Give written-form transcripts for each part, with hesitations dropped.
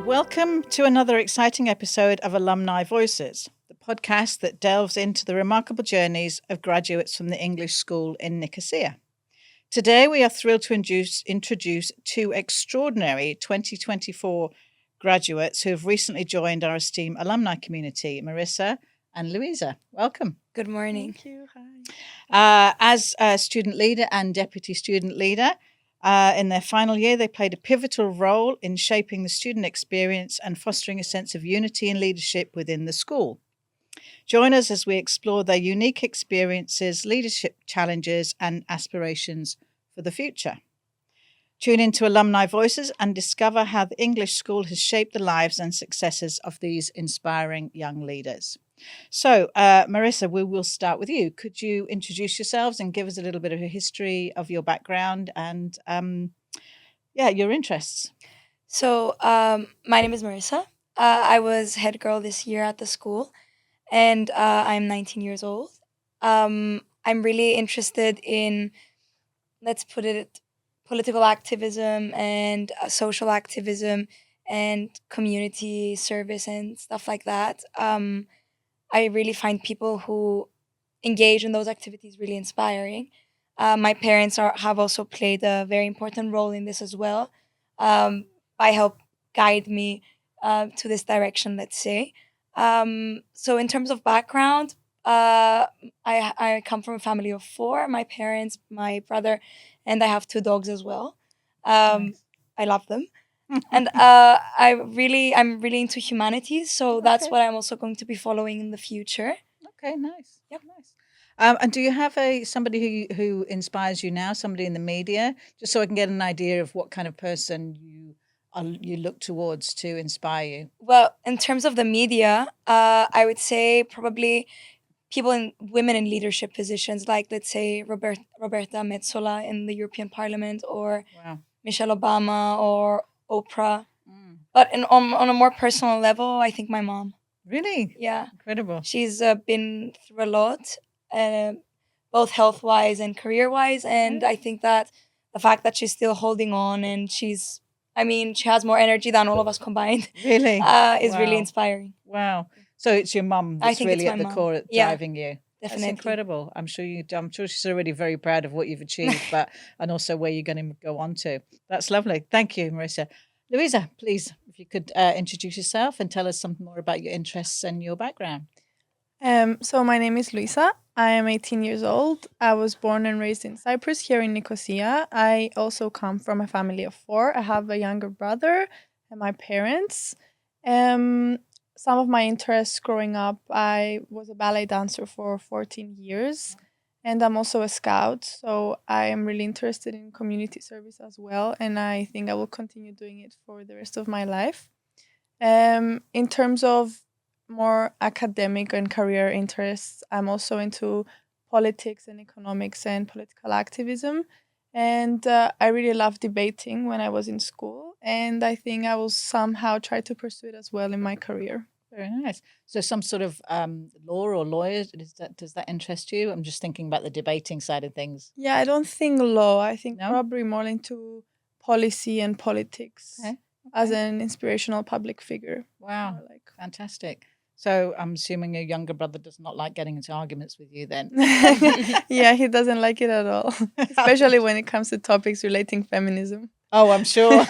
welcome to another exciting episode of Alumni Voices, the podcast that delves into the remarkable journeys of graduates from the English School in Nicosia. Today, we are thrilled to introduce two extraordinary 2024 graduates who have recently joined our esteemed alumni community, Marisa and Louissa. Welcome. Good morning. Thank you. Hi. As a student leader and deputy student leader, in their final year, they played a pivotal role in shaping the student experience and fostering a sense of unity and leadership within the school. Join us as we explore their unique experiences, leadership challenges, and aspirations for the future. Tune into Alumni Voices and discover how the English School has shaped the lives and successes of these inspiring young leaders. So, Marisa, we will start with you. Could you introduce yourselves and give us a little bit of a history of your background and, your interests? So, my name is Marisa. I was head girl this year at the school, and I'm 19 years old. I'm really interested in, let's put it, political activism and social activism and community service and stuff like that. I really find people who engage in those activities really inspiring. My parents have also played a very important role in this as well. By help guide me to this direction, let's say. So in terms of background, I come from a family of four: my parents, my brother, and I have two dogs as well. Nice. I love them. And I'm really into humanities, so that's Okay. what I'm also going to be following in the future. Okay, nice. Yep. Nice. And do you have somebody who inspires you now, somebody in the media, just so I can get an idea of what kind of person you look towards to inspire you? Well, in terms of the media, I would say probably women in leadership positions, like let's say Roberta Metsola in the European Parliament, or Wow. Michelle Obama, or Oprah. Mm. But on a more personal level, I think my mom. Really? Yeah, Incredible. she's been through a lot, both health-wise and career-wise, and I think that the fact that she's still holding on and she has more energy than all of us combined, Really? is really Wow. inspiring. Wow. So it's your mum I that's think really it's at my the mom. core at Yeah, driving you. That's definitely. incredible. I'm sure she's already very proud of what you've achieved, and also where you're going to go on to. That's lovely. Thank you, Marisa. Louissa, please, if you could introduce yourself and tell us something more about your interests and your background. So my name is Louissa. I am 18 years old. I was born and raised in Cyprus, here in Nicosia. I also come from a family of four. I have a younger brother and my parents. Some of my interests growing up, I was a ballet dancer for 14 years. And I'm also a scout, so I am really interested in community service as well, and I think I will continue doing it for the rest of my life. In terms of more academic and career interests, I'm also into politics and economics and political activism, and I really loved debating when I was in school, and I think I will somehow try to pursue it as well in my career. Very nice. So some sort of law or lawyer, does that interest you? I'm just thinking about the debating side of things. Yeah, I don't think law. I think No? probably more into policy and politics Okay. as an inspirational public figure. Wow. More like. Fantastic. So I'm assuming your younger brother does not like getting into arguments with you then. Yeah, he doesn't like it at all, especially when it comes to topics relating feminism. Oh, I'm sure.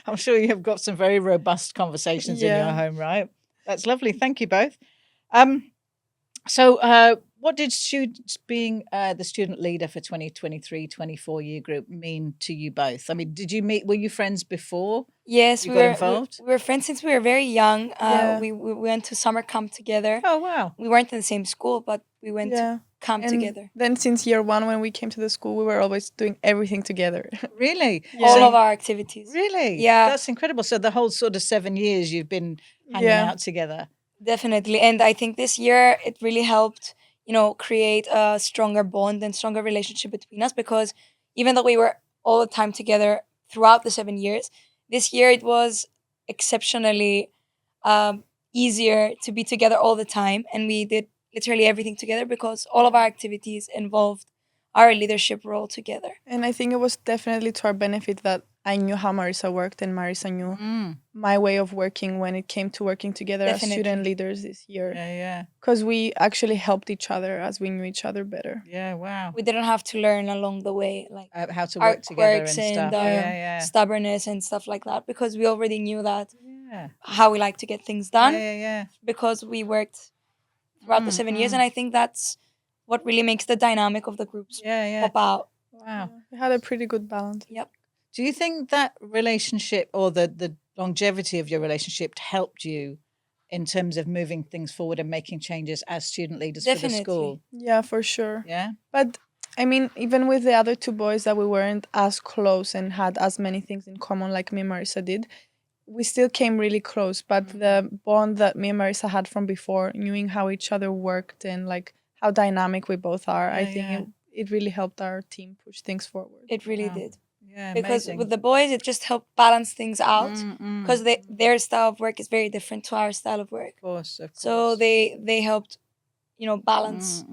I'm sure you have got some very robust conversations in your Yeah. home, right? That's lovely. Thank you both. So what did being the student leader for 2023-24 year group mean to you both? I mean, were you friends before? Yes, You we got were involved? we were friends since we were very young. Yeah. We went to summer camp together. Oh, wow. We weren't in the same school, but we went to Yeah. camp And together. then since year one, when we came to the school, we were always doing everything together. Really? Yeah. All So- of our activities. Really? Yeah. That's incredible. So the whole sort of 7 years you've been hanging Yeah. out together. Definitely. And I think this year it really helped, create a stronger bond and stronger relationship between us, because even though we were all the time together throughout the 7 years, this year it was exceptionally easier to be together all the time. And we did literally everything together because all of our activities involved our leadership role together. And I think it was definitely to our benefit that I knew how Marisa worked, and Marisa knew my way of working when it came to working together as student leaders this year. Yeah. Because we actually helped each other as we knew each other better. Yeah, wow. We didn't have to learn along the way, like How to our work together and quirks stuff. and stubbornness and stuff like that, because we already knew that Yeah. how we like to get things done. Yeah. Because we worked throughout the 7 years, and I think that's what really makes the dynamic of the groups pop out. Wow. We had a pretty good balance. Yep. Do you think that relationship or the longevity of your relationship helped you in terms of moving things forward and making changes as student leaders for the school? Yeah, for sure. Yeah. But I mean, even with the other two boys that we weren't as close and had as many things in common like me and Marisa did, we still came really close. But the bond that me and Marisa had from before, knowing how each other worked and like how dynamic we both are, I think it really helped our team push things forward. It really did. Yeah, because amazing. with the boys, it just helped balance things out, because their style of work is very different to our style of work. Of course. So they helped, balance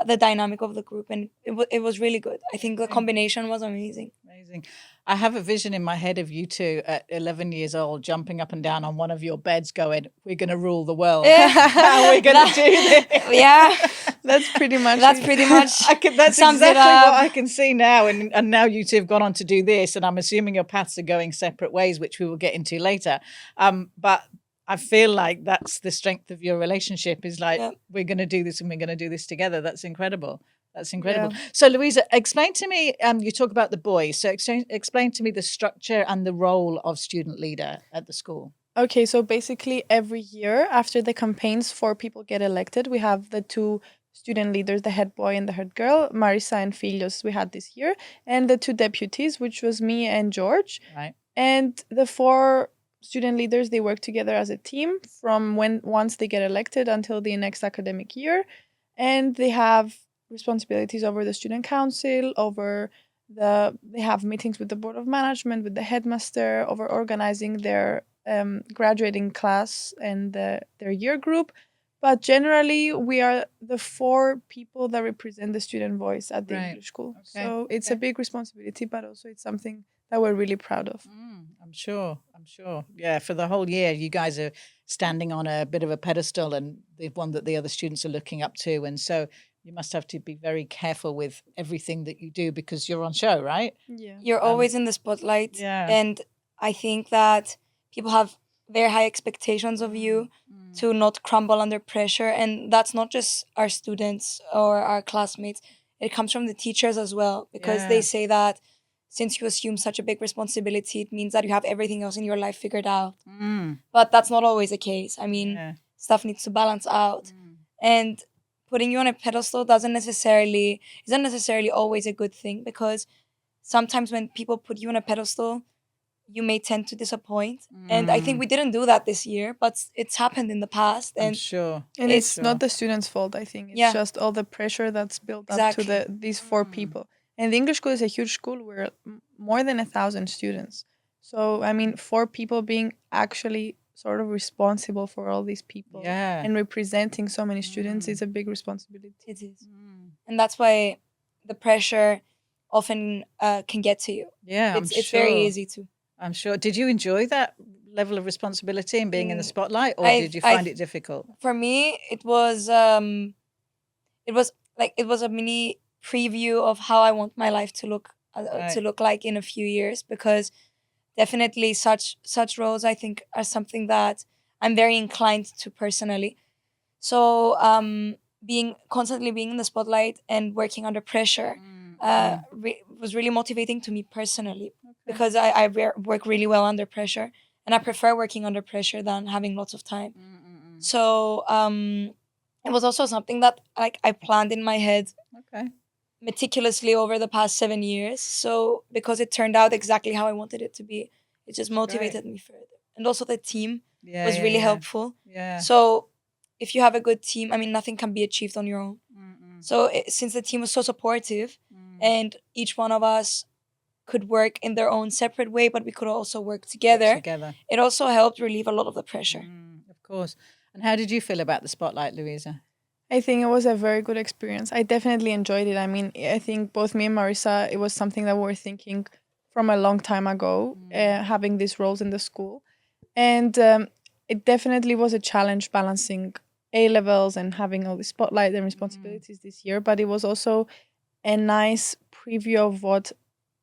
the dynamic of the group, and it was really good. I think the combination was amazing. Amazing. I have a vision in my head of you two at 11 years old jumping up and down on one of your beds going, we're going to rule the world. How are we going to do this? Yeah. That's pretty much that's exactly what I can see now. And now you two have gone on to do this, and I'm assuming your paths are going separate ways, which we will get into later. But I feel like that's the strength of your relationship is like, we're going to do this and we're going to do this together. That's incredible. That's incredible. Yeah. So, Louisa, explain to me, you talk about the boys. So explain to me the structure and the role of student leader at the school. Okay, so basically every year after the campaigns, 4 people get elected. We have the 2 student leaders, the head boy and the head girl, Marisa and Filhos we had this year, and the 2 deputies, which was me and George. Right. And the 4 student leaders, they work together as a team from once they get elected until the next academic year. And they have responsibilities over the student council, they have meetings with the board of management, with the headmaster, over organizing their graduating class and their year group. But generally, we are the 4 people that represent the student voice at the English school. Okay. So it's a big responsibility, but also it's something that we're really proud of. I'm sure. Yeah, for the whole year, you guys are standing on a bit of a pedestal and the one that the other students are looking up to. And so you must have to be very careful with everything that you do because you're on show, right? Yeah. You're always in the spotlight. Yeah. And I think that people have very high expectations of you to not crumble under pressure. And that's not just our students or our classmates. It comes from the teachers as well, because they say that since you assume such a big responsibility, it means that you have everything else in your life figured out. But that's not always the case. I mean, stuff needs to balance out. And putting you on a pedestal isn't necessarily always a good thing, because sometimes when people put you on a pedestal, you may tend to disappoint. And I think we didn't do that this year, but it's happened in the past. And I'm sure. And it's not the students' fault, I think. It's just all the pressure that's built up to these 4 people. And the English school is a huge school. We're more than 1,000 students. So, I mean, 4 people being actually sort of responsible for all these people and representing so many students is a big responsibility. It is. And that's why the pressure often can get to you. Yeah, it's very easy to. I'm sure. Did you enjoy that level of responsibility and being in the spotlight, or did you find it difficult? For me, it was a mini preview of how I want my life to look like in a few years, because definitely such roles, I think, are something that I'm very inclined to personally. So constantly being in the spotlight and working under pressure was really motivating to me personally, because I work really well under pressure, and I prefer working under pressure than having lots of time. So it was also something that I planned in my head meticulously over the past 7 years. So because it turned out exactly how I wanted it to be, it just motivated me further. And also the team was really helpful. Yeah. So if you have a good team, I mean, nothing can be achieved on your own. So since the team was so supportive and each one of us could work in their own separate way, but we could also work together. It also helped relieve a lot of the pressure. Of course. And how did you feel about the spotlight, Louisa? I think it was a very good experience. I definitely enjoyed it. I mean, I think both me and Marisa, it was something that we were thinking from a long time ago, having these roles in the school. And it definitely was a challenge balancing A levels and having all the spotlight and responsibilities this year. But it was also a nice preview of what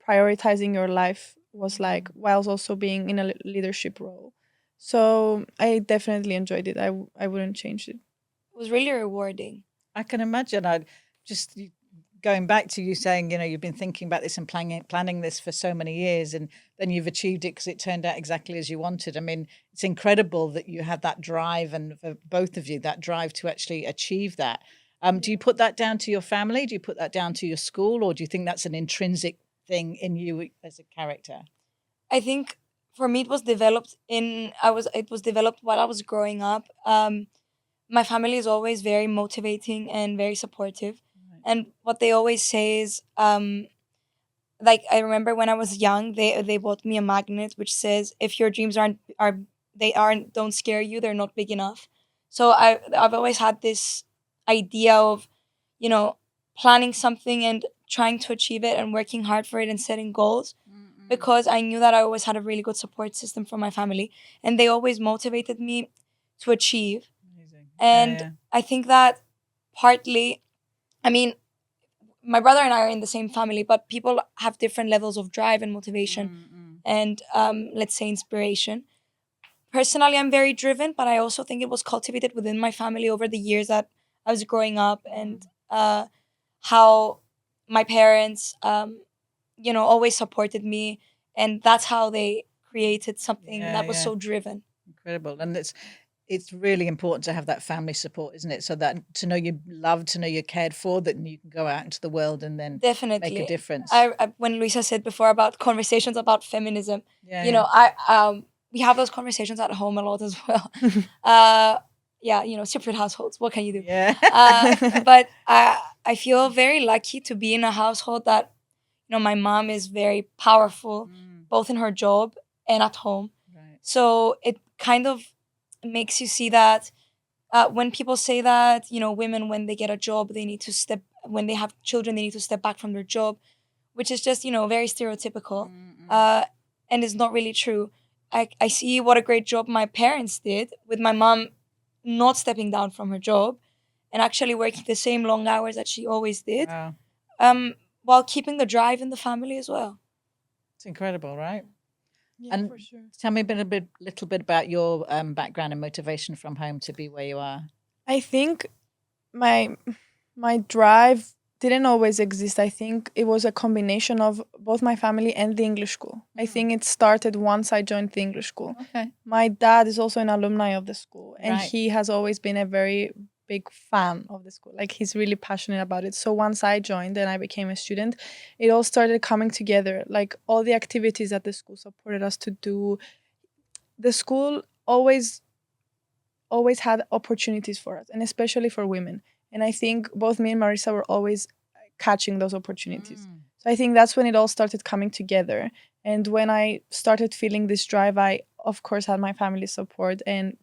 prioritizing your life was like, whilst also being in a leadership role. So I definitely enjoyed it. I wouldn't change it. It was really rewarding. I can imagine. I'd just going back to you saying, you've been thinking about this and planning this for so many years, and then you've achieved it because it turned out exactly as you wanted. I mean, it's incredible that you had that drive, and for both of you, that drive to actually achieve that. Do you put that down to your family? Do you put that down to your school, or do you think that's an intrinsic thing in you as a character? I think for me it was developed while I was growing up. My family is always very motivating and very supportive. Right. And what they always say is, like, I remember when I was young, they bought me a magnet which says, if your dreams don't scare you, they're not big enough. So I've always had this idea of, planning something and trying to achieve it and working hard for it and setting goals, because I knew that I always had a really good support system from my family, and they always motivated me to achieve. Amazing. And I think that partly, I mean, my brother and I are in the same family, but people have different levels of drive and motivation and, let's say, inspiration. Personally, I'm very driven, but I also think it was cultivated within my family over the years that I was growing up, and how my parents, always supported me, and that's how they created something that was so driven. Incredible. And it's really important to have that family support, isn't it? So that to know you're loved, to know you're cared for, that you can go out into the world and then definitely make a difference. When Louisa said before about conversations about feminism, we have those conversations at home a lot as well. Separate households. What can you do? Yeah. But I feel very lucky to be in a household that, my mom is very powerful, both in her job and at home. Right. So it kind of makes you see that when people say that, women, when they get a job, when they have children, they need to step back from their job, which is just, very stereotypical, and is not really true. I see what a great job my parents did with my mom not stepping down from her job and actually working the same long hours that she always did. Wow. While keeping the drive in the family as well. It's incredible, right? Yeah, and for sure. Tell me a little bit about your background and motivation from home to be where you are. I think my drive didn't always exist. I think it was a combination of both my family and the English school. I think it started once I joined the English school. Okay. My dad is also an alumni of the school, and right. he has always been a very big fan of the school. Like, he's really passionate about it. So once I joined and I became a student, it all started coming together. Like, all the activities that the school supported us to do. The school always had opportunities for us, and especially for women. And I think both me and Marisa were always catching those opportunities. So I think that's when it all started coming together. And when I started feeling this drive, I, of course, had my family's support. And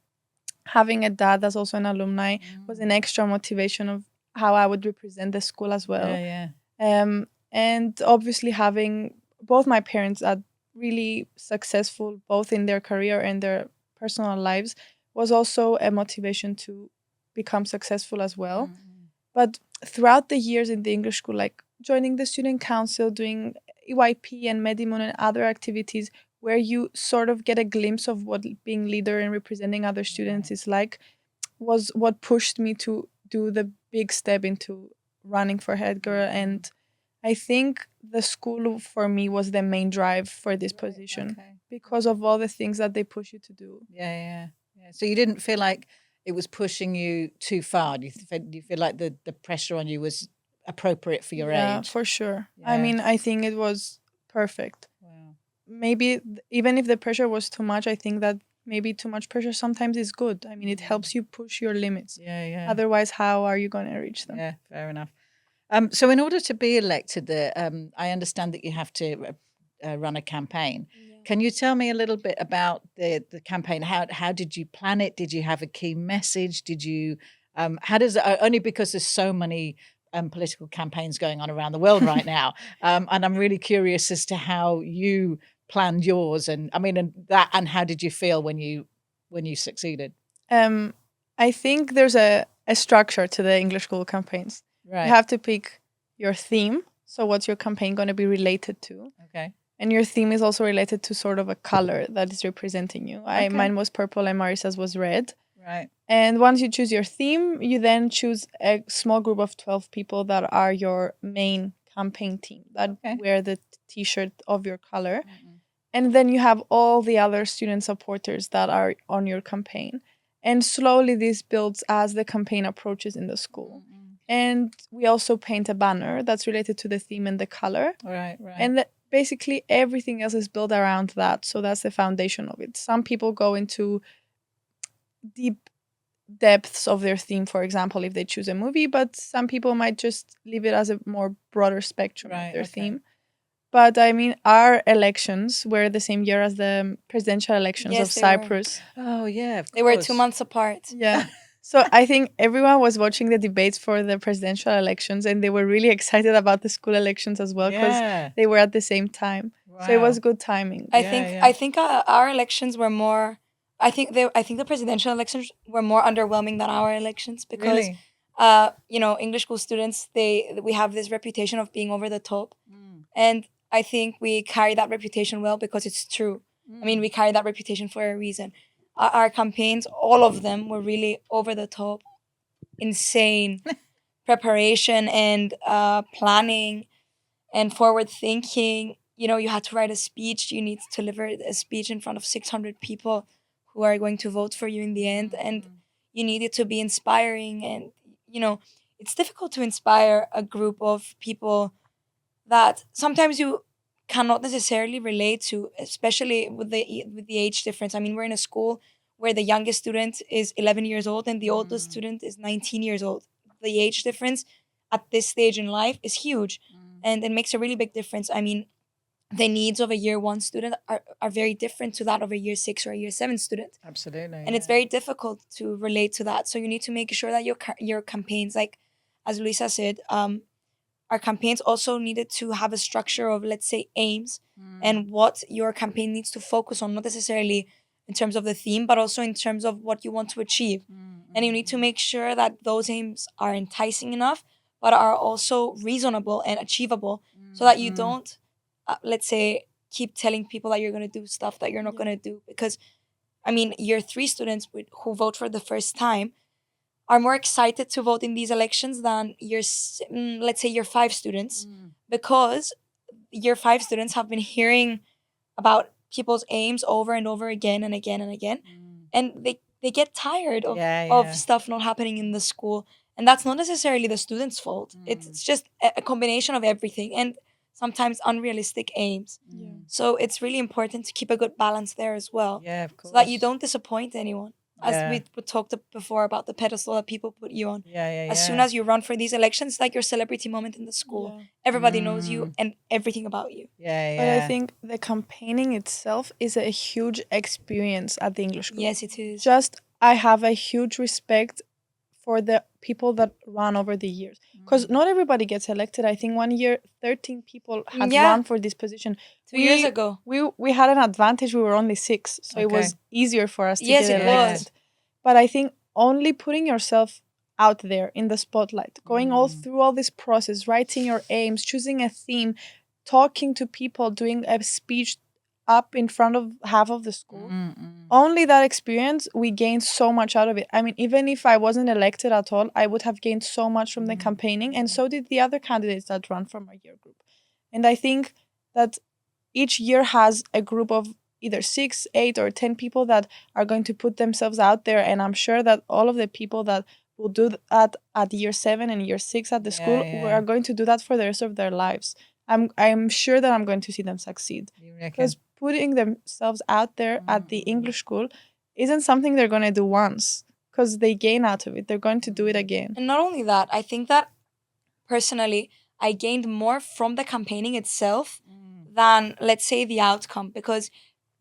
having a dad that's also an alumni was an extra motivation of how I would represent the school as well. Yeah. And obviously having both my parents are really successful, both in their career and their personal lives, was also a motivation to become successful as well. But throughout the years in the English school, like joining the student council, doing EYP and Medimon and other activities where you sort of get a glimpse of what being leader and representing other students is like, was what pushed me to do the big step into running for head girl. And I think the school for me was the main drive for this position because of all the things that they push you to do. Yeah. So you didn't feel like it was pushing you too far? Do you feel like the pressure on you was appropriate for your age? Yeah, for sure. Yeah. I mean, I think it was perfect. Wow. Maybe even if the pressure was too much, I think that maybe too much pressure sometimes is good. I mean, it helps you push your limits. Yeah. Otherwise, how are you going to reach them? Yeah, fair enough. So in order to be elected, I understand that you have to run a campaign. Yeah. Can you tell me a little bit about the campaign? How did you plan it? Did you have a key message? Did you? How does it, only because there's so many political campaigns going on around the world right now. And I'm really curious as to how you planned yours, and how did you feel when you succeeded? I think there's a structure to the English school campaigns. Right. You have to pick your theme. So what's your campaign going to be related to? Okay. And your theme is also related to sort of a color that is representing you. Okay. Mine was purple and Marisa's was red. Right. And once you choose your theme, you then choose a small group of 12 people that are your main campaign team that wear the t-shirt of your color. Mm-hmm. And then you have all the other student supporters that are on your campaign. And slowly this builds as the campaign approaches in the school. Mm-hmm. And we also paint a banner that's related to the theme and the color. Right. And basically everything else is built around that. So that's the foundation of it. Some people go into deep depths of their theme, for example, if they choose a movie, but some people might just leave it as a more broader spectrum of their theme. But I mean, our elections were the same year as the presidential elections of Cyprus. Oh, yeah. They were 2 months apart. Yeah. So I think everyone was watching the debates for the presidential elections and they were really excited about the school elections as well because they were at the same time. Wow. So it was good timing. I think our elections were more. I think the presidential elections were more underwhelming than our elections because, English school students we have this reputation of being over the top, and I think we carry that reputation well because it's true. I mean, we carry that reputation for a reason. Our campaigns, all of them, were really over the top, insane preparation and planning and forward thinking. You had to write a speech. You need to deliver a speech in front of 600 people who are going to vote for you in the end. And you need it to be inspiring. And, it's difficult to inspire a group of people that sometimes you cannot necessarily relate to, especially with the age difference. I mean, we're in a school where the youngest student is 11 years old and the oldest student is 19 years old. The age difference at this stage in life is huge, and it makes a really big difference. I mean, the needs of a year 1 student are very different to that of a year 6 or a year 7 student. Absolutely. And it's very difficult to relate to that. So you need to make sure that your campaigns, like as Louissa said, our campaigns also needed to have a structure of, let's say, aims and what your campaign needs to focus on, not necessarily in terms of the theme, but also in terms of what you want to achieve. And you need to make sure that those aims are enticing enough, but are also reasonable and achievable so that you don't, let's say, keep telling people that you're going to do stuff that you're not going to do. Because, I mean, year 3 students who vote for the first time are more excited to vote in these elections than let's say year 5 students, because year 5 students have been hearing about people's aims over and over again and again and again, and they get tired of stuff not happening in the school, and that's not necessarily the students' fault. It's just a combination of everything and sometimes unrealistic aims. So it's really important to keep a good balance there as well, of course, so that you don't disappoint anyone. As we talked before about the pedestal that people put you on. As soon as you run for these elections, it's like your celebrity moment in the school. Everybody knows you and everything about you. But I think the campaigning itself is a huge experience at the English school. Yes, it is. I have a huge respect for the people that run over the years. Because not everybody gets elected. I think 1 year, 13 people had run for this position. 2 years ago. We had an advantage. We were only 6. So it was easier for us to get elected. Yes, it was. But I think only putting yourself out there in the spotlight, going all through all this process, writing your aims, choosing a theme, talking to people, doing a speech up in front of half of the school. Only that experience, we gained so much out of it. I mean, even if I wasn't elected at all, I would have gained so much from the campaigning, and so did the other candidates that run from our year group. And I think that each year has a group of either 6, 8, or 10 people that are going to put themselves out there, and I'm sure that all of the people that will do that at year 7 and year 6 at the school are going to do that for the rest of their lives. I'm sure that I'm going to see them succeed. Because putting themselves out there at the English school isn't something they're going to do once, because they gain out of it. They're going to do it again. And not only that, I think that personally, I gained more from the campaigning itself than, let's say, the outcome. Because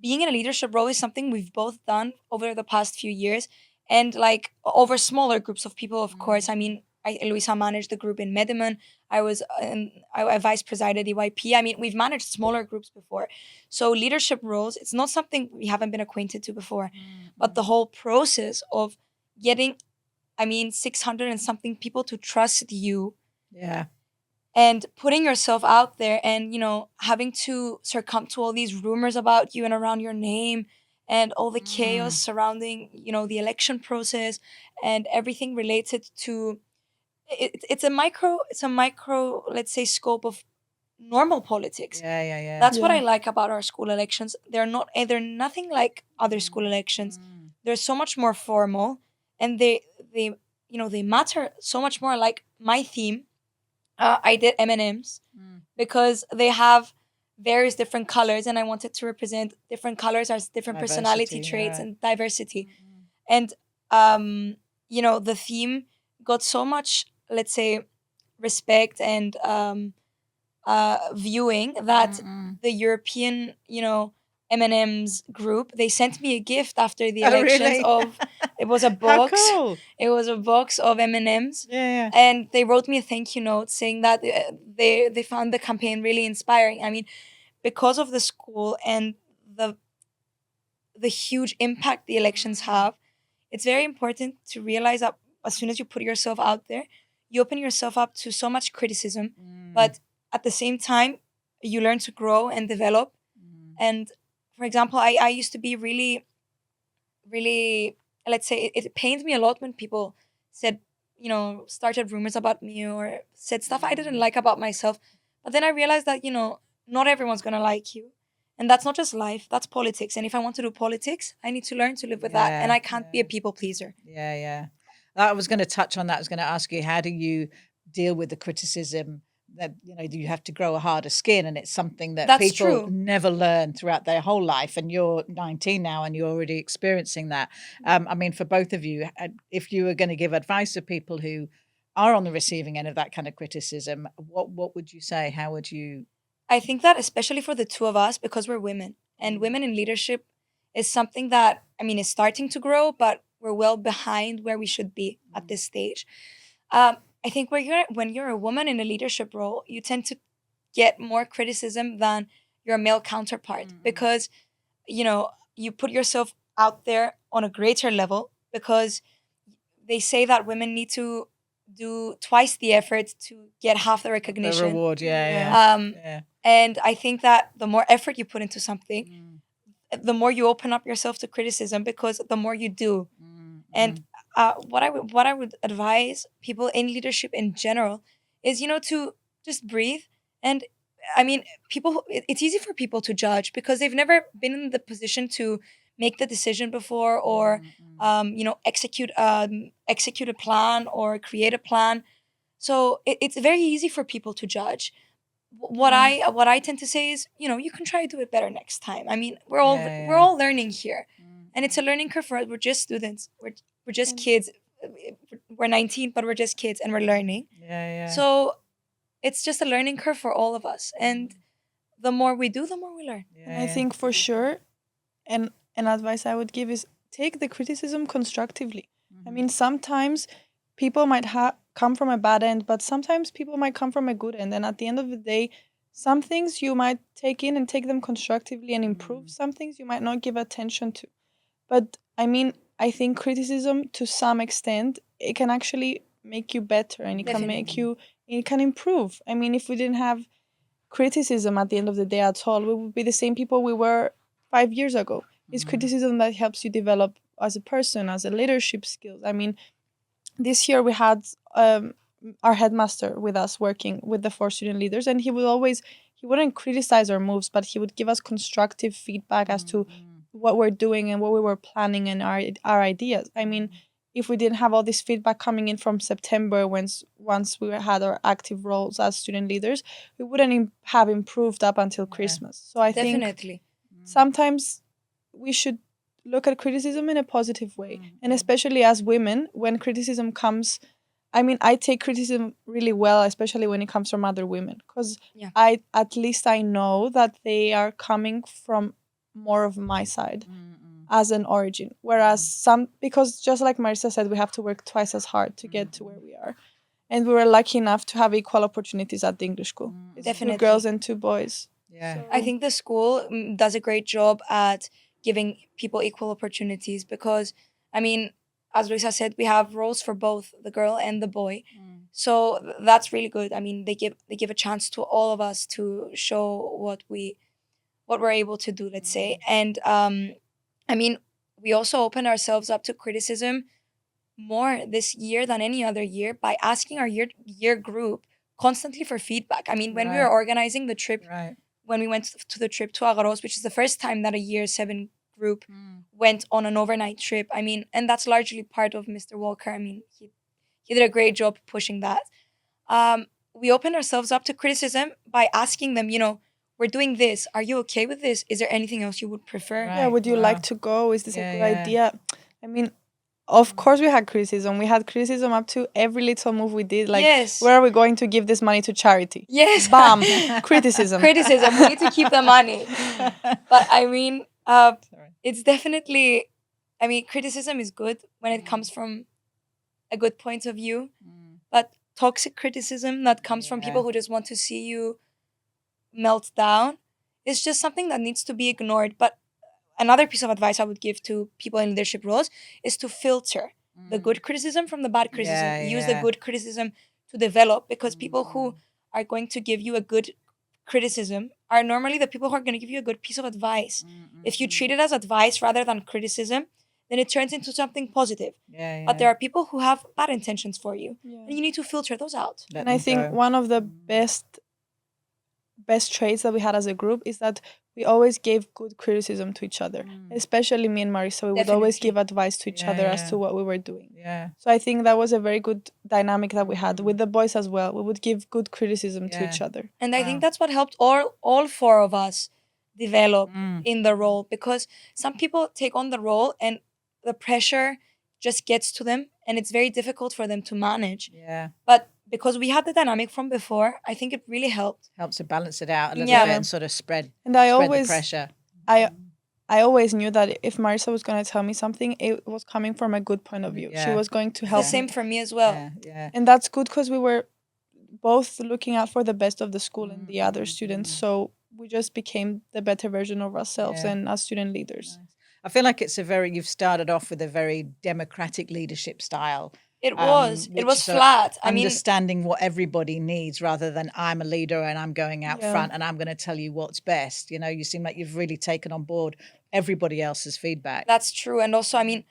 being in a leadership role is something we've both done over the past few years, and like over smaller groups of people, of course. I mean, Louisa managed the group in Medellin. I vice presided EYP. I mean, we've managed smaller groups before. So leadership roles, it's not something we haven't been acquainted to before. But the whole process of getting, 600 and something people to trust you. Yeah. And putting yourself out there and, having to succumb to all these rumors about you and around your name and all the chaos surrounding, the election process and everything related to it's a micro, let's say, scope of normal politics. Yeah. That's what I like about our school elections. They're nothing like other school elections. They're so much more formal, and they matter so much more. Like my theme, I did M&Ms because they have various different colors, and I wanted to represent different colors as different personality traits and diversity. And the theme got so much, let's say, respect and viewing that the European, M&M's group, they sent me a gift after the elections really? of it was a box. How cool. It was a box of M&Ms. Yeah. And they wrote me a thank you note saying that they found the campaign really inspiring. I mean, because of the school and the huge impact the elections have, it's very important to realize that as soon as you put yourself out there, you open yourself up to so much criticism, but at the same time, you learn to grow and develop. And for example, I used to be really, really, let's say, it pained me a lot when people said, started rumors about me or said stuff I didn't like about myself. But then I realized that, not everyone's going to like you. And that's not just life, that's politics. And if I want to do politics, I need to learn to live with that. And I can't be a people pleaser. Yeah. I was going to touch on that. I was going to ask you, how do you deal with the criticism that, do you have to grow a harder skin? And it's something that That's people true. never learn throughout their whole life. And you're 19 now and you're already experiencing that. For both of you, if you were going to give advice to people who are on the receiving end of that kind of criticism, what would you say? How would you? I think that especially for the two of us, because we're women and women in leadership is something that, is starting to grow, but we're well behind where we should be at this stage. I think when you're a woman in a leadership role, you tend to get more criticism than your male counterpart because, you put yourself out there on a greater level because they say that women need to do twice the effort to get half the recognition. The reward, yeah. And I think that the more effort you put into something, the more you open up yourself to criticism because the more you do. And what I would advise people in leadership in general is, to just breathe. And it's easy for people to judge because they've never been in the position to make the decision before or, execute a plan or create a plan. So it's very easy for people to judge. What I tend to say is, you can try to do it better next time. We're all learning here, and it's a learning curve for us. We're just students. We're just kids. We're 19, but we're just kids, and we're learning. Yeah. So it's just a learning curve for all of us, and the more we do, the more we learn. And I think for sure, and an advice I would give is take the criticism constructively. Sometimes people might come from a bad end, but sometimes people might come from a good end. And at the end of the day, some things you might take in and take them constructively and improve. Some things you might not give attention to. But I think criticism to some extent, it can actually make you better and it can improve. If we didn't have criticism at the end of the day at all, we would be the same people we were 5 years ago. It's criticism that helps you develop as a person, as a leadership skills. This year we had our headmaster with us working with the 4 student leaders, and he wouldn't criticize our moves, but he would give us constructive feedback as to what we're doing and what we were planning and our ideas. If we didn't have all this feedback coming in from September, once we had our active roles as student leaders, we wouldn't have improved up until Christmas. So I think sometimes we should look at criticism in a positive way. And especially as women, when criticism comes, I take criticism really well, especially when it comes from other women, because at least I know that they are coming from more of my side as an origin. Whereas because just like Marisa said, we have to work twice as hard to get to where we are. And we were lucky enough to have equal opportunities at the English school. It's Definitely. 2 girls and 2 boys. Yeah. So- I think the school does a great job at giving people equal opportunities because, I mean, as Luisa said, we have roles for both the girl and the boy. So that's really good. I mean, they give a chance to all of us to show what we're able to do, let's say. And I mean, we also open ourselves up to criticism more this year than any other year by asking our year group constantly for feedback. I mean, when we were Right. organizing the trip, Right. when we went to the trip to Agaros, which is the first time that a year 7 group went on an overnight trip. I mean, and that's largely part of Mr. Walker. I mean, he did a great job pushing that. We opened ourselves up to criticism by asking them, we're doing this. Are you okay with this? Is there anything else you would prefer? Right. Yeah, would you Wow. like to go? Is this Yeah, a good yeah. idea? I mean, of course we had criticism. We had criticism up to every little move we did. Like, yes. where are we going to give this money to charity? Yes. Bam! Criticism. Criticism. We need to keep the money. But I mean, Sorry. it's definitely, I mean, criticism is good when it comes from a good point of view. But toxic criticism that comes from people who just want to see you melt down is just something that needs to be ignored. But another piece of advice I would give to people in leadership roles is to filter the good criticism from the bad criticism. Yeah, Use yeah. the good criticism to develop, because people who are going to give you a good criticism are normally the people who are going to give you a good piece of advice. If you treat it as advice rather than criticism, then it turns into something positive. Yeah, yeah. But there are people who have bad intentions for you, Yeah. and you need to filter those out. Let And I them think go. one of the best traits that we had as a group is that we always gave good criticism to each other. Especially me and Marisa, we would always Definitely. give advice to each Yeah, other yeah. as to what we were doing. Yeah. So I think that was a very good dynamic that we had with the boys as well. We would give good criticism to each Yeah. other. And I Wow. think that's what helped all 4 of us develop Mm. in the role, because some people take on the role and the pressure just gets to them and it's very difficult for them to manage. Yeah. But because we had the dynamic from before, I think it really helped. Helps to balance it out a little Yeah. bit and sort of spread And I the always pressure. I always knew that if Marisa was going to tell me something, it was coming from a good point of view. She Yeah. was going to The help same me. for me as well. Yeah. Yeah. And that's good because we were both looking out for the best of the school and the other students. So we just became the better version of ourselves Yeah. and as student leaders. I feel like you've started off with a very democratic leadership style. It was which sort of flat. I mean, understanding what everybody needs rather than I'm a leader and I'm going out Yeah. front and I'm going to tell you what's best. You seem like you've really taken on board everybody else's feedback. that's true. And also, I mean,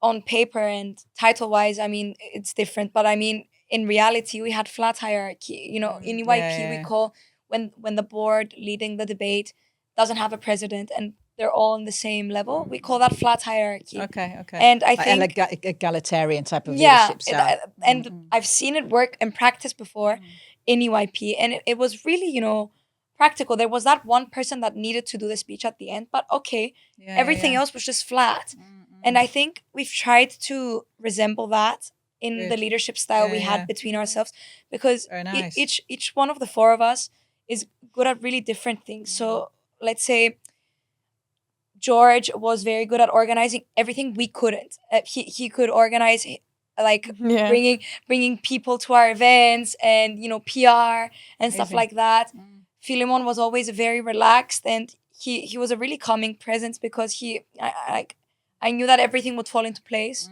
on paper and title wise, I mean, it's different. But I mean, in reality, we had flat hierarchy. In EYP, yeah. we call when the board leading the debate doesn't have a president and they're all on the same level, we call that flat hierarchy. Okay. And I Like think egalitarian type of yeah, leadership style. and I've seen it work in practice before in EYP, and it was really, practical. There was that one person that needed to do the speech at the end, but okay, Yeah, everything yeah. else was just flat. And I think we've tried to resemble that in the Good. leadership style Yeah, we yeah. had between ourselves, because Very nice. each one of the 4 of us is good at really different things. So let's say George was very good at organizing everything we couldn't. He could organize like Yeah. bringing people to our events and PR and stuff Amazing. like that. Philemon was always very relaxed, and he was a really calming presence because I knew that everything would fall into place.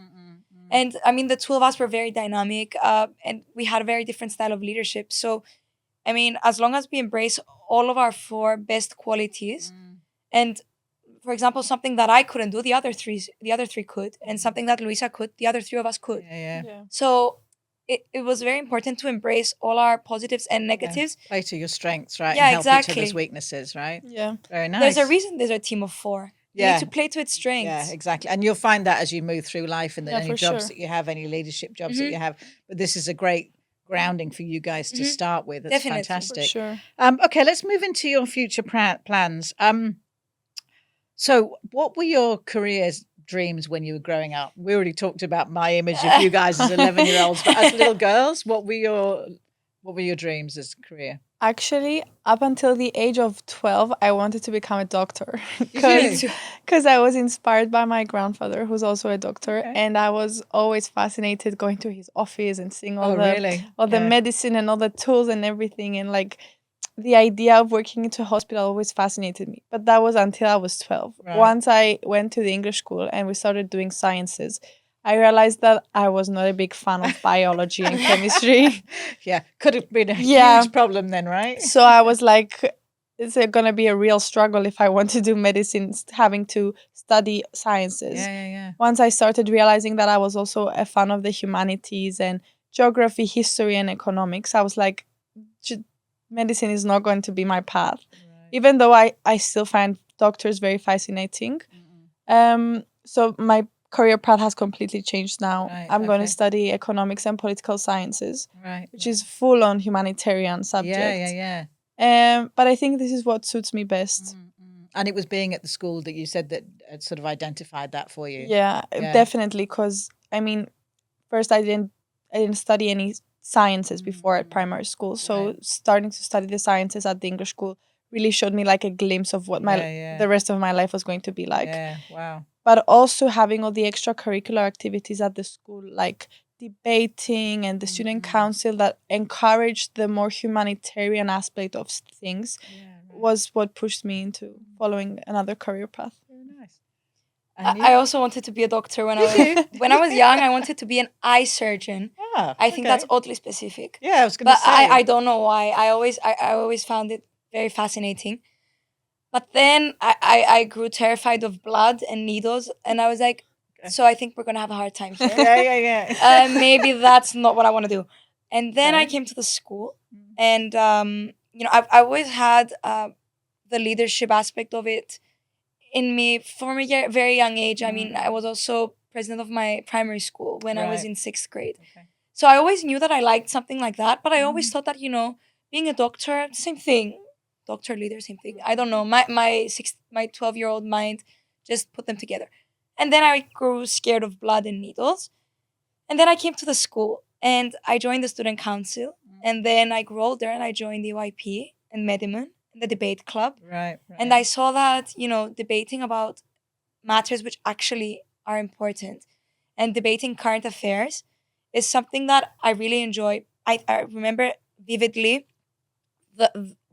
And I mean, the 2 of us were very dynamic, and we had a very different style of leadership. So, I mean, as long as we embrace all of our 4 best qualities, and for example, something that I couldn't do, the other 3 could, and something that Louisa could, the other 3 of us could. Yeah. So it was very important to embrace all our positives and negatives. Play to your strengths, right? Yeah, and help each exactly. other's weaknesses, right? Yeah. Very nice. There's a reason there's a team of 4. You Yeah. need to play to its strengths. Yeah, exactly. And you'll find that as you move through life and Yeah, any for jobs sure. that you have, any leadership jobs that you have. But this is a great grounding for you guys to start with. It's Definitely. For For fantastic. sure. Okay, let's move into your future plans. So what were your careers dreams when you were growing up? We already talked about my image of you guys as 11-year-olds, but as little girls, what were your dreams as a career? Actually, up until the age of 12, I wanted to become a doctor Me too. because I was inspired by my grandfather, who's also a doctor, Okay. and I was always fascinated going to his office and seeing all Really? the medicine and all the tools and everything, and like the idea of working into a hospital always fascinated me. But that was until I was 12. Right. Once I went to the English school and we started doing sciences, I realized that I was not a big fan of biology and chemistry. Yeah, could have been a Yeah. huge problem then, right? So I was like, it's going to be a real struggle if I want to do medicine, having to study sciences. Yeah. Once I started realizing that I was also a fan of the humanities and geography, history, and economics, I was like, medicine is not going to be my path. Right. Even though I still find doctors very fascinating. So my career path has completely changed now. Right, I'm going to okay. study economics and political sciences, Right. which is full on humanitarian subject. Yeah. But I think this is what suits me best. And it was being at the school that you said that sort of identified that for you. Yeah, definitely. Because I mean, first I didn't study any sciences before at primary school, so starting to study the sciences at the English school really showed me like a glimpse of what the rest of my life was going to be like. Yeah, wow. But also having all the extracurricular activities at the school, like debating and the student council that encouraged the more humanitarian aspect of things, was what pushed me into following another career path. Very nice. I also wanted to be a doctor when I was young. I wanted to be an eye surgeon. I think that's oddly specific. Yeah, I was going to say. I don't know why. I always found it very fascinating. But then I grew terrified of blood and needles, and I was like, so I think we're gonna have a hard time here. Yeah. Maybe that's not what I want to do. And then I came to the school, and I've always had the leadership aspect of it in me from a very young age. I mean, I was also president of my primary school when I was in 6th grade. Okay. So I always knew that I liked something like that, but I always thought that, being a doctor, same thing. Doctor, leader, same thing. I don't know. My 12-year-old mind just put them together. And then I grew scared of blood and needles. And then I came to the school and I joined the student council. And then I grew older and I joined the YP and Medimun, the debate club. Right. And I saw that, debating about matters which actually are important and debating current affairs is something that I really enjoy. I remember vividly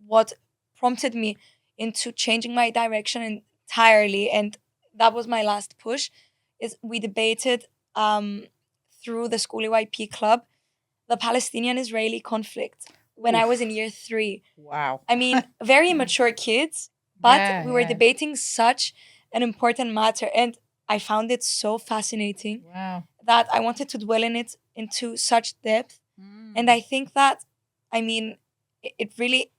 what prompted me into changing my direction entirely, and that was my last push. Is we debated through the school EYP club the Palestinian-Israeli conflict when I was in year 3. Wow. I mean, very immature kids, but we were debating such an important matter, and I found it so fascinating that I wanted to dwell in it into such depth. And I think that, I mean, it really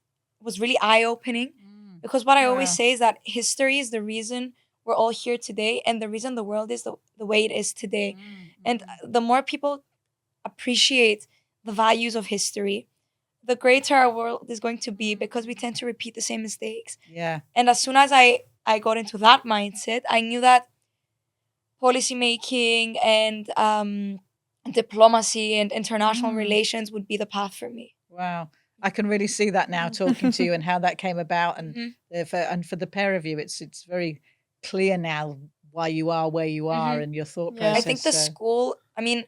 was really eye-opening because what I always say is that history is the reason we're all here today and the reason the world is the way it is today. And the more people appreciate the values of history, the greater our world is going to be because we tend to repeat the same mistakes. Yeah. And as soon as I got into that mindset, I knew that policymaking and diplomacy and international relations would be the path for me. Wow. I can really see that now talking to you and how that came about. And for the pair of you, it's very clear now why you are where you are and your thought process. I think the school, I mean,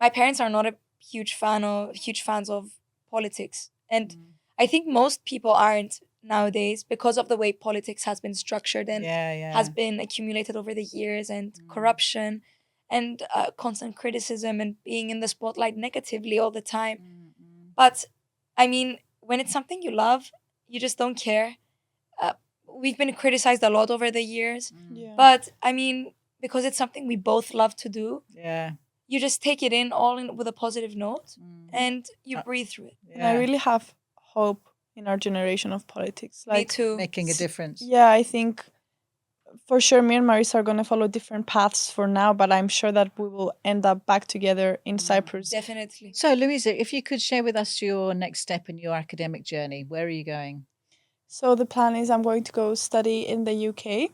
my parents are not a huge fans of politics. And I think most people aren't nowadays because of the way politics has been structured and has been accumulated over the years, and corruption and constant criticism and being in the spotlight negatively all the time. But I mean, when it's something you love, you just don't care. We've been criticized a lot over the years, but I mean, because it's something we both love to do, you just take it in with a positive note and you breathe through it. And I really have hope in our generation of politics. Me too. Making a difference. Yeah, I think for sure me and Marisa are going to follow different paths for now, but I'm sure that we will end up back together in Cyprus. Definitely. So, Louisa, if you could share with us your next step in your academic journey, where are you going? So the plan is I'm going to go study in the UK.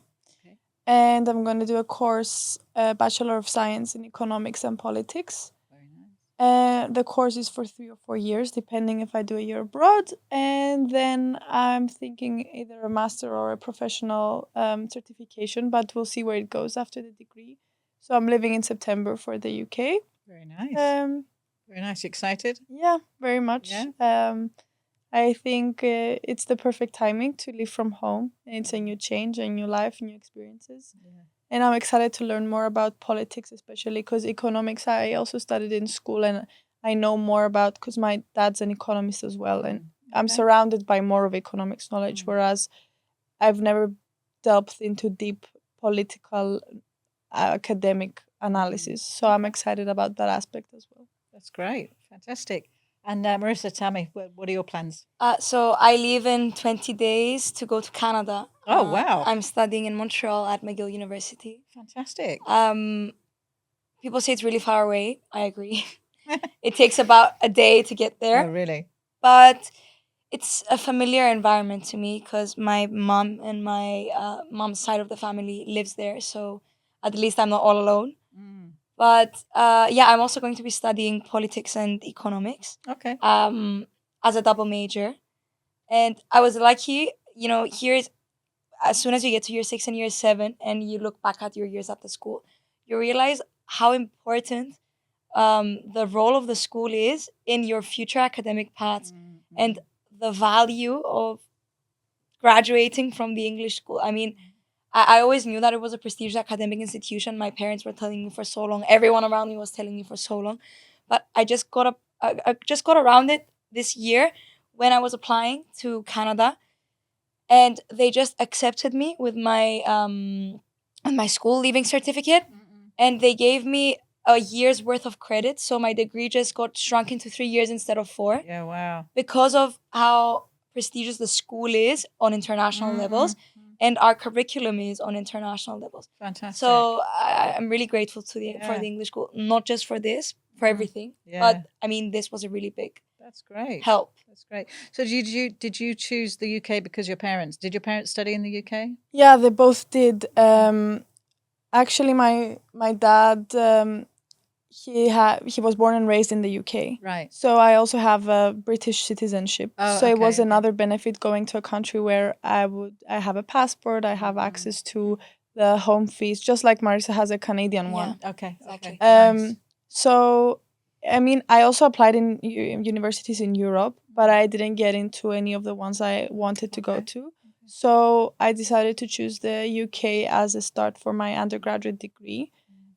And I'm going to do a course, Bachelor of Science in Economics and Politics. Very nice. The course is for 3 or 4 years, depending if I do a year abroad. And then I'm thinking either a master or a professional certification, but we'll see where it goes after the degree. So I'm leaving in September for the UK. Very nice. Um, Very nice. You excited? yeah, very much. Yeah. I think it's the perfect timing to leave from home. It's a new change, a new life, new experiences. Yeah. And I'm excited to learn more about politics, especially because economics I also studied in school, and I know more about because my dad's an economist as well. And I'm Okay. surrounded by more of economics knowledge, whereas I've never delved into deep political academic analysis. So I'm excited about that aspect as well. That's great. Fantastic. And Marisa, tell me, what are your plans? So I leave in 20 days to go to Canada. Oh, wow. I'm studying in Montreal at McGill University. Fantastic. People say it's really far away. I agree. It takes about a day to get there. Oh, really? But it's a familiar environment to me because my mom and my mom's side of the family lives there. So at least I'm not all alone. But yeah, I'm also going to be studying politics and economics Okay. as a double major. And I was lucky, here's as soon as you get to year 6 and year 7 and you look back at your years at the school, you realize how important the role of the school is in your future academic paths and the value of graduating from the English school. I mean, I always knew that it was a prestigious academic institution. My parents were telling me for so long. Everyone around me was telling me for so long. But I just got around it this year when I was applying to Canada, and they just accepted me with my school leaving certificate, and they gave me a year's worth of credit. So my degree just got shrunk into 3 years instead of 4. Yeah, wow. Because of how prestigious the school is on international levels, and our curriculum is on international levels. Fantastic. So I'm really grateful to for the English school, not just for this, for everything. Yeah. But I mean, this was a really big That's great. help. That's great. So did you choose the UK because did your parents study in the UK? Yeah, they both did. Actually, my dad he was born and raised in the UK. Right. So I also have a British citizenship. Oh, so it was okay. another benefit going to a country where I have a passport, I have access to the home fees, just like Marisa has a Canadian one. Okay. Exactly. Okay. Nice. So I mean, I also applied in universities in Europe, but I didn't get into any of the ones I wanted to go to. So I decided to choose the UK as a start for my undergraduate degree.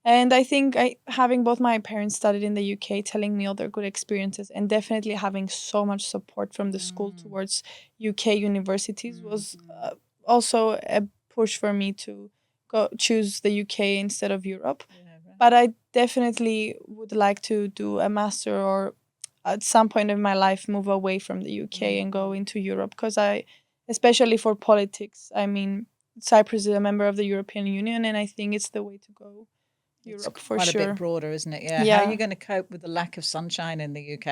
And I think having both my parents studied in the UK, telling me all their good experiences, and definitely having so much support from the school towards UK universities was also a push for me to go choose the UK instead of Europe. Yeah, right. But I definitely would like to do a master or at some point in my life move away from the UK and go into Europe because especially for politics, I mean, Cyprus is a member of the European Union and I think it's the way to go. Europe for quite sure. a bit broader, isn't it? Yeah. Yeah. How are you going to cope with the lack of sunshine in the UK?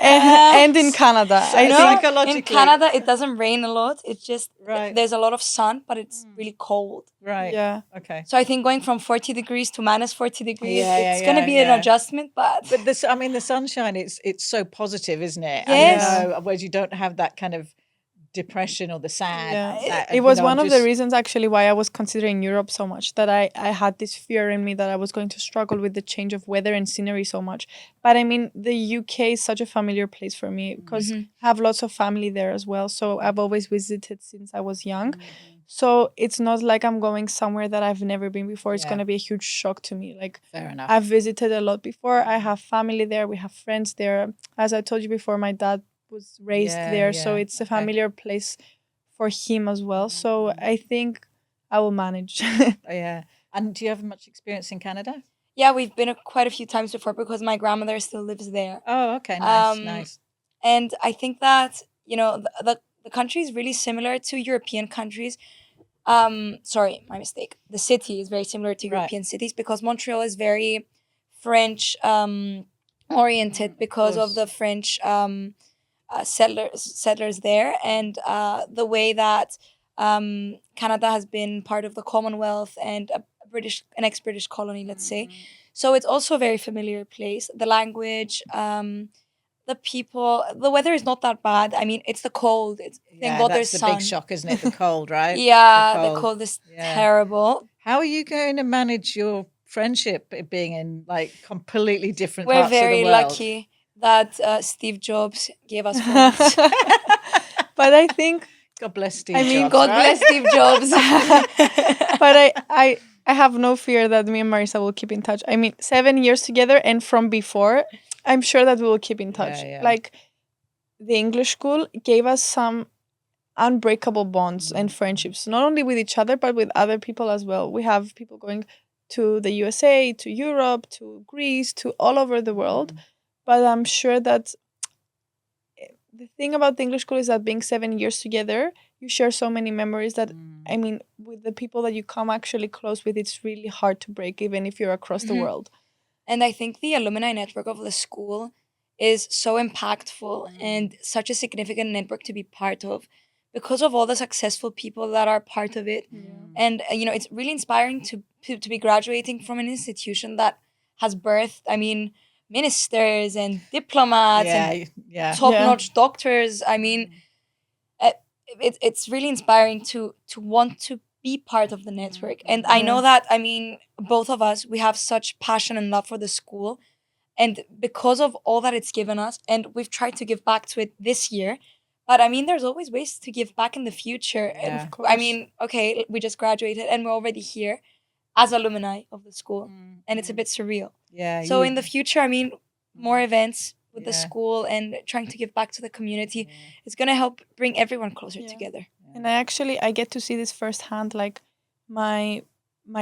and in Canada. I know in Canada it doesn't rain a lot. It's just Right. there's a lot of sun, but it's really cold. Right. Yeah. Okay. So I think going from 40 degrees to minus 40 degrees, Yeah, it's going to be an adjustment. But the sunshine, it's so positive, isn't it? Yes. And, whereas you don't have that kind of depression or the sad. Yeah. It was one of the reasons actually why I was considering Europe so much, that I had this fear in me that I was going to struggle with the change of weather and scenery so much. But I mean, the UK is such a familiar place for me because I have lots of family there as well. So I've always visited since I was young. So it's not like I'm going somewhere that I've never been before. It's going to be a huge shock to me. Like, fair enough. I've visited a lot before. I have family there. We have friends there. As I told you before, my dad was raised there, so it's a familiar place for him as well. So I think I will manage. Yeah. And do you have much experience in Canada? Yeah, we've been quite a few times before because my grandmother still lives there. Oh, okay. Nice. And I think that, the country is really similar to European countries. Sorry, my mistake. The city is very similar to European cities because Montreal is very French oriented because of the French settlers there, and the way that Canada has been part of the Commonwealth and an ex-British colony, let's say. So it's also a very familiar place. The language, the people, the weather is not that bad. I mean, it's the cold. Thank God that's there's the sun. big shock, isn't it? The cold, right? Yeah, the cold is terrible. How are you going to manage your friendship being in like completely different We're parts of the very world? lucky that Steve Jobs gave us phones. But I think God bless Steve Jobs. I mean, God bless Steve Jobs. But I have no fear that me and Marisa will keep in touch. I mean, 7 years together, and from before, I'm sure that we will keep in touch. Like, the English school gave us some unbreakable bonds and friendships, not only with each other, but with other people as well. We have people going to the USA, to Europe, to Greece, to all over the world. But I'm sure that the thing about the English school is that being 7 years together, you share so many memories that, I mean, with the people that you come actually close with, it's really hard to break, even if you're across the world. And I think the alumni network of the school is so impactful and such a significant network to be part of because of all the successful people that are part of it. And, it's really inspiring to be graduating from an institution that has birthed, I mean, ministers and diplomats and top-notch doctors. I mean, it's really inspiring to want to be part of the network. And I know that, I mean, both of us, we have such passion and love for the school. And because of all that it's given us, and we've tried to give back to it this year, but I mean, there's always ways to give back in the future. Yeah. And I mean, okay, we just graduated and we're already here as alumni of the school. And it's a bit surreal. Yeah. So in the future, I mean, more events with the school and trying to give back to the community is going to help bring everyone closer together. And I get to see this firsthand. Like, my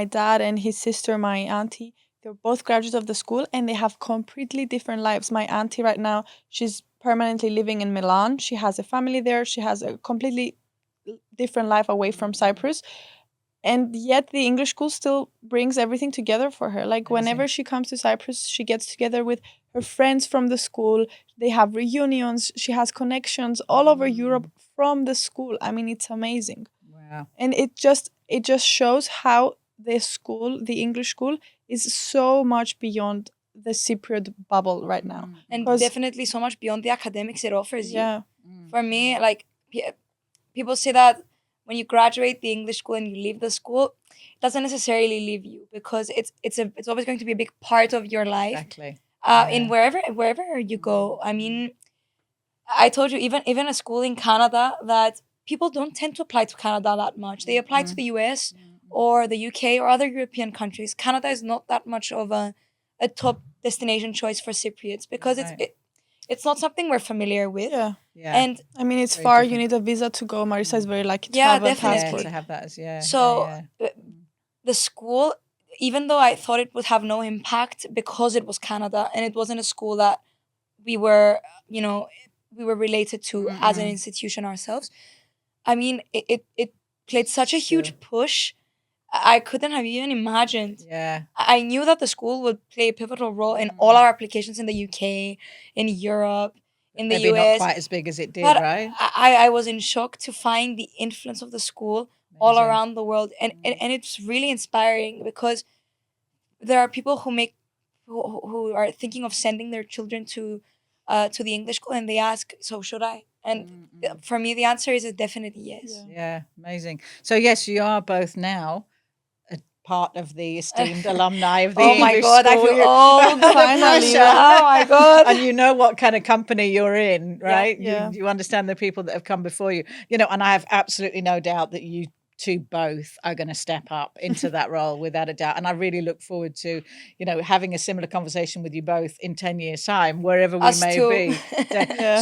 dad and his sister, my auntie, they're both graduates of the school, and they have completely different lives. My auntie right now, she's permanently living in Milan. She has a family there. She has a completely different life away from Cyprus. And yet the English school still brings everything together for her. Like, whenever she comes to Cyprus, she gets together with her friends from the school. They have reunions. She has connections all over Europe from the school. I mean, it's amazing. Wow. And it just shows how the school, the English school, is so much beyond the Cypriot bubble right now. And definitely so much beyond the academics it offers you. For me, like, people say that when you graduate the English school and you leave the school, it doesn't necessarily leave you, because it's always going to be a big part of your life. Exactly. In wherever you go. I mean, I told you, even a school in Canada, that people don't tend to apply to Canada that much. They apply to the US or the UK or other European countries. Canada is not that much of a top destination choice for Cypriots, because it's not something we're familiar with. Yeah. And I mean, it's far. You need a visa to go. Marisa is very lucky to have a passport. To have that as, So the school, even though I thought it would have no impact because it was Canada and it wasn't a school that we were related to as an institution ourselves, I mean, it played such a huge push. I couldn't have even imagined. Yeah. I knew that the school would play a pivotal role in all our applications in the UK, in Europe, in the Maybe US. Not quite as big as it did, but right? I was in shock to find the influence of the school all around the world. And it's really inspiring, because there are people who are thinking of sending their children to the English school, and they ask, so should I? And for me, the answer is a definite yes. Yeah, amazing. So yes, you are both now a part of the esteemed alumni of the English God, school. I feel old. Finally. Oh my God. And you know what kind of company you're in, right? Yeah. You understand the people that have come before you. And I have absolutely no doubt that you two both are going to step up into that role without a doubt. And I really look forward to, having a similar conversation with you both in 10 years' time, wherever we Us may too. be.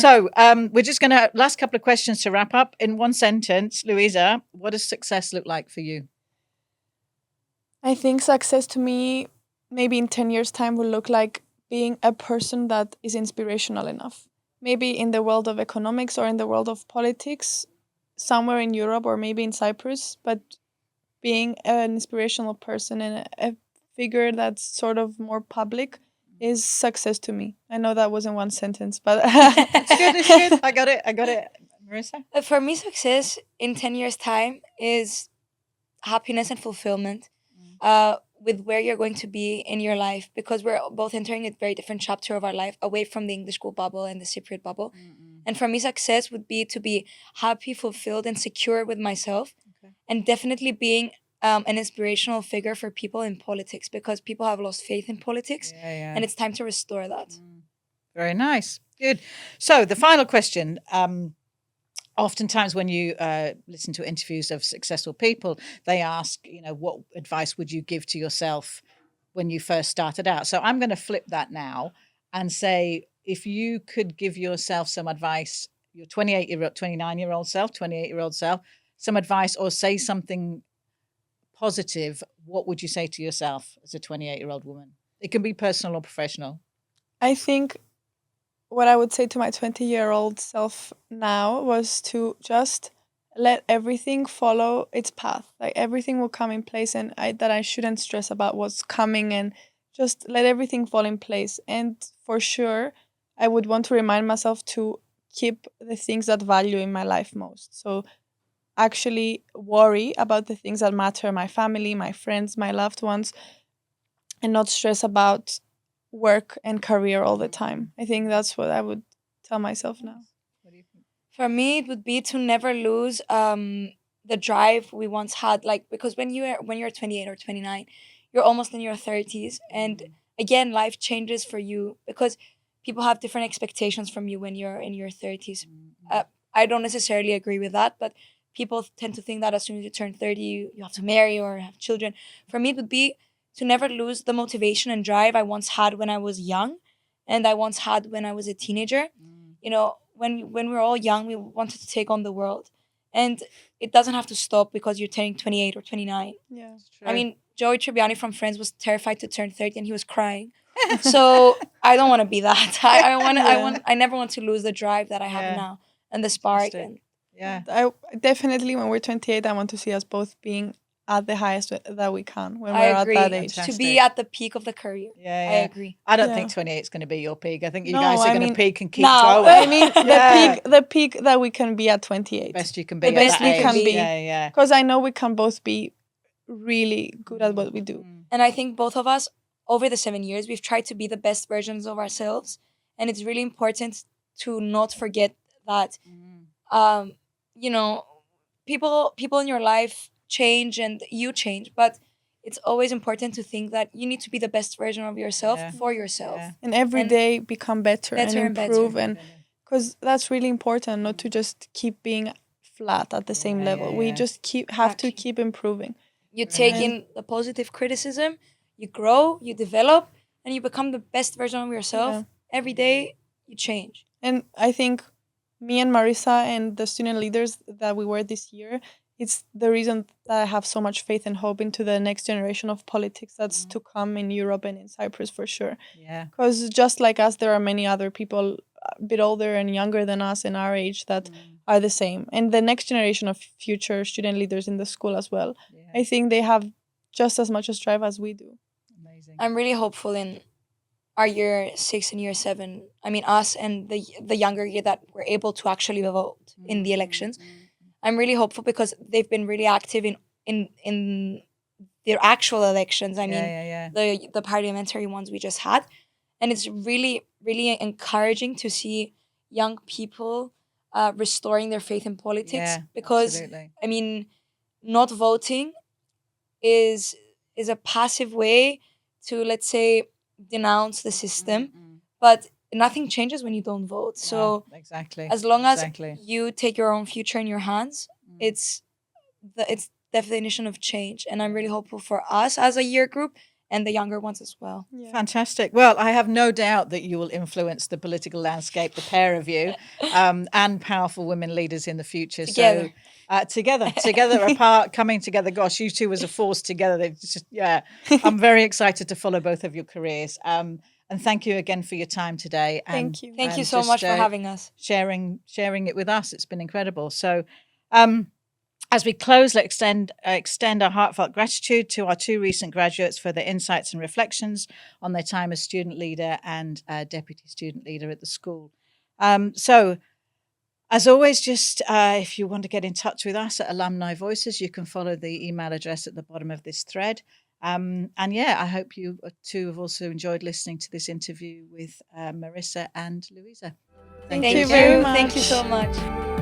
So we're just going to, last couple of questions to wrap up. In one sentence, Louisa, what does success look like for you? I think success to me, maybe in 10 years' time, will look like being a person that is inspirational enough. Maybe in the world of economics or in the world of politics, somewhere in Europe or maybe in Cyprus, but being an inspirational person and a figure that's sort of more public is success to me. I know that wasn't one sentence, but It's good. I got it. Marisa? For me, success in 10 years' time is happiness and fulfillment. with where you're going to be in your life, because we're both entering a very different chapter of our life, away from the English school bubble and the Cypriot bubble. And for me, success would be to be happy, fulfilled, and secure with myself, and definitely being an inspirational figure for people in politics, because people have lost faith in politics, and it's time to restore that. Very nice. Good. So the final question. Oftentimes when you listen to interviews of successful people, they ask, what advice would you give to yourself when you first started out? So I'm going to flip that now and say, if you could give yourself some advice, your 29-year-old self, 28-year-old self, some advice or say something positive, what would you say to yourself as a 28-year-old woman? It can be personal or professional. I think what I would say to my 20-year-old self now was to just let everything follow its path. Like everything will come in place, and that I shouldn't stress about what's coming, and just let everything fall in place. And for sure, I would want to remind myself to keep the things that value in my life most. So actually worry about the things that matter, my family, my friends, my loved ones, and not stress about work and career all the time. I think that's what I would tell myself now. What do you think? For me, it would be to never lose the drive we once had. Like, because when you're 28 or 29, you're almost in your 30s, and again, life changes for you, because people have different expectations from you when you're in your 30s. I don't necessarily agree with that, but people tend to think that as soon as you turn 30, you have to marry or have children. For me, it would be to never lose the motivation and drive I once had when I was young, and I once had when I was a teenager. When we're all young, we wanted to take on the world, and it doesn't have to stop because you're turning 28 or 29. Yeah. I mean, Joey Tribbiani from Friends was terrified to turn 30, and he was crying. So I don't want to be that. I never want to lose the drive that I have now, and the spark. And I definitely, when we're 28, I want to see us both being at the highest that we can when I we're agree. at that age. To be at the peak of the career. I agree. I don't think 28 is going to be your peak. I think you guys are going to peak and keep no, growing. I mean, the peak that we can be at 28. Best you can be. The best we can be. Yeah. Because I know we can both be really good at what we do. And I think both of us, over the 7 years, we've tried to be the best versions of ourselves. And it's really important to not forget that, people in your life change and you change, but it's always important to think that you need to be the best version of yourself for yourself. And every day become better and improve. And because that's really important, not to just keep being flat at the same level. We just have to keep improving. You take in the positive criticism, you grow, you develop, and you become the best version of yourself. Every day you change. And I think me and Marisa and the student leaders that we were this year, it's the reason that I have so much faith and hope into the next generation of politics that's to come in Europe and in Cyprus for sure. Because just like us, there are many other people a bit older and younger than us in our age that are the same. And the next generation of future student leaders in the school as well. I think they have just as much as drive as we do. Amazing. I'm really hopeful in our year 6 and year 7. I mean, us and the younger year that were able to actually vote in the elections. I'm really hopeful because they've been really active in their actual elections. I mean, the parliamentary ones we just had. And it's really, really encouraging to see young people restoring their faith in politics. Because, absolutely. I mean, not voting is a passive way to, let's say, denounce the system. But nothing changes when you don't vote. So as long as you take your own future in your hands, it's the definition of change. And I'm really hopeful for us as a year group and the younger ones as well. Fantastic. Well, I have no doubt that you will influence the political landscape, the pair of you, and powerful women leaders in the future. Together. So together apart, coming together. Gosh, you two as a force together. They just, I'm very excited to follow both of your careers. And thank you again for your time today. Thank you. Thank you so much for having us. Sharing it with us. It's been incredible. So as we close, let's extend our heartfelt gratitude to our 2 recent graduates for their insights and reflections on their time as student leader and deputy student leader at the school. So as always, just if you want to get in touch with us at Alumni Voices, you can follow the email address at the bottom of this thread. And yeah, I hope you two have also enjoyed listening to this interview with Marisa and Louisa. Thank you very much. Thank you so much.